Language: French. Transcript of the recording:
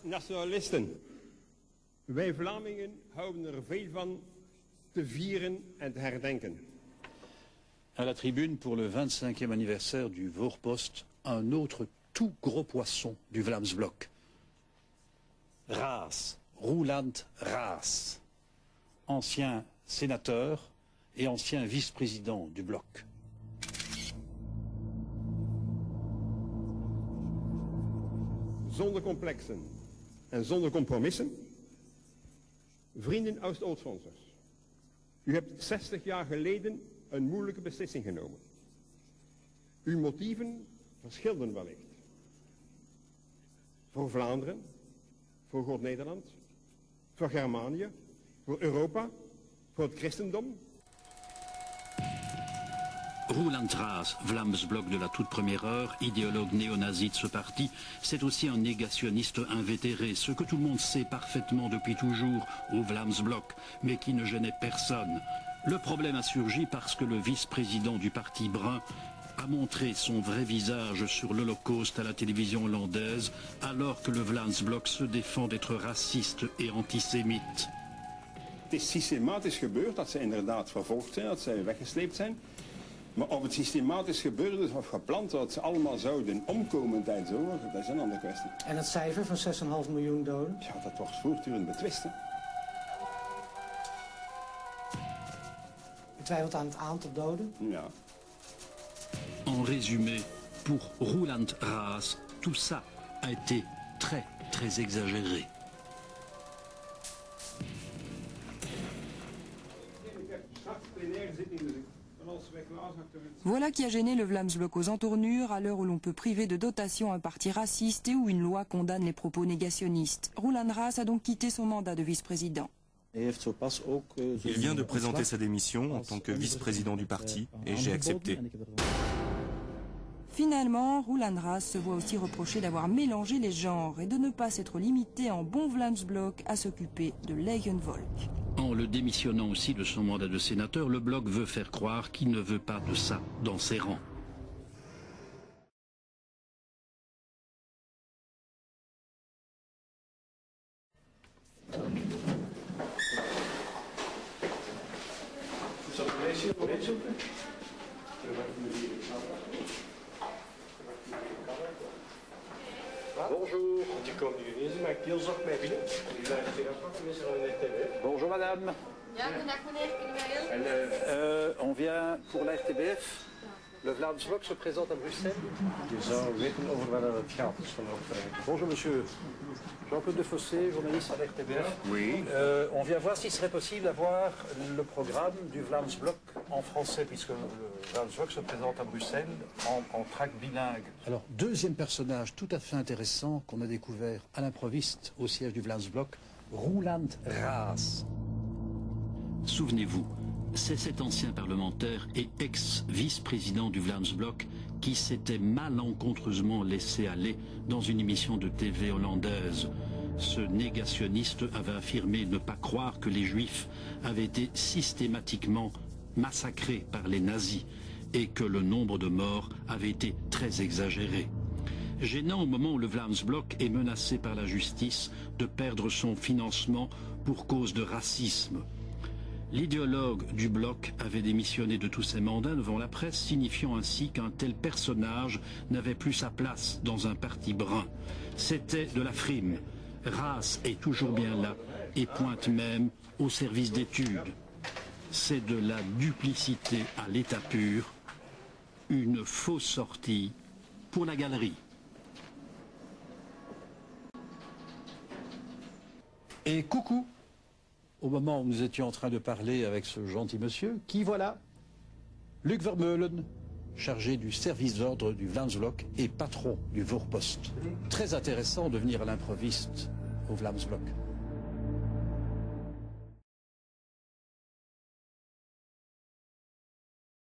nationalisten. Wij Vlamingen houden er veel van te vieren en te herdenken. À la tribune pour le 25e anniversaire du Voorpost, un autre tout gros poisson du Vlaamsblok. Raas, Roeland Raas, ancien sénateur et ancien vice-président du bloc. Zonder complexen en zonder compromissen. Vrienden Oost-Oostfransers, u hebt 60 jaar geleden een moeilijke beslissing genomen. Uw motieven verschilden wellicht. Voor Vlaanderen, voor God Nederland, voor Germanië, voor Europa, voor het christendom. Roeland Raas, Vlaams Blok de la toute première heure, idéologue néo-nazi de ce parti, c'est aussi un négationniste invétéré, ce que tout le monde sait parfaitement depuis toujours au Vlaams Blok, mais qui ne gênait personne. Le problème a surgi parce que le vice-président du parti brun a montré son vrai visage sur l'Holocauste à la télévision hollandaise, alors que le Vlaams Blok se défend d'être raciste et antisémite. Het is systematisch gebeurd dat ze inderdaad vervolgd zijn, dat ze weggesleept zijn. Maar of het systematisch gebeurd is of gepland dat ze allemaal zouden omkomen tijdens de oorlog, dat is een andere kwestie. En het cijfer van 6,5 miljoen doden? Ja, dat wordt voortdurend betwist. U twijfelt aan het aantal doden? Ja. En résumé, pour Roeland Raas, tout ça a été très exagéré. Voilà qui a gêné le Vlaams-Blok aux entournures à l'heure où l'on peut priver de dotation un parti raciste et où une loi condamne les propos négationnistes. Roeland Raas a donc quitté son mandat de vice-président. Il vient de présenter sa démission en tant que vice-président du parti et j'ai accepté. Finalement, Roeland Raas se voit aussi reprocher d'avoir mélangé les genres et de ne pas s'être limité en bon Vlaams-Blok à s'occuper de Leyenvolk. En le démissionnant aussi de son mandat de sénateur, le Bloc veut faire croire qu'il ne veut pas de ça dans ses rangs. Bonjour. Bonjour madame. On vient pour la RTBF. Le Vlaams Blok se présente à Bruxelles. Bonjour monsieur. Jean-Claude Defossé, journaliste à la RTBF. Oui. On vient voir s'il serait possible d'avoir le programme du Vlaams Blok en français, puisque le Vlaams Blok se présente à Bruxelles en track bilingue. Alors, deuxième personnage tout à fait intéressant qu'on a découvert à l'improviste au siège du Vlaams Blok, Roeland Raas. Souvenez-vous, c'est cet ancien parlementaire et ex-vice-président du Vlaams Blok qui s'était malencontreusement laissé aller dans une émission de TV hollandaise. Ce négationniste avait affirmé ne pas croire que les Juifs avaient été systématiquement massacrés par les nazis et que le nombre de morts avait été très exagéré. Gênant au moment où le Vlaams Blok est menacé par la justice de perdre son financement pour cause de racisme. L'idéologue du bloc avait démissionné de tous ses mandats devant la presse, signifiant ainsi qu'un tel personnage n'avait plus sa place dans un parti brun. C'était de la frime. Raas est toujours bien là et pointe même au service d'études. C'est de la duplicité à l'état pur, une fausse sortie pour la galerie. Et coucou, au moment où nous étions en train de parler avec ce gentil monsieur, qui voilà, Luc Vermeulen, chargé du service d'ordre du Vlaams Blok et patron du Voorpost. Très intéressant de venir à l'improviste au Vlaams Blok.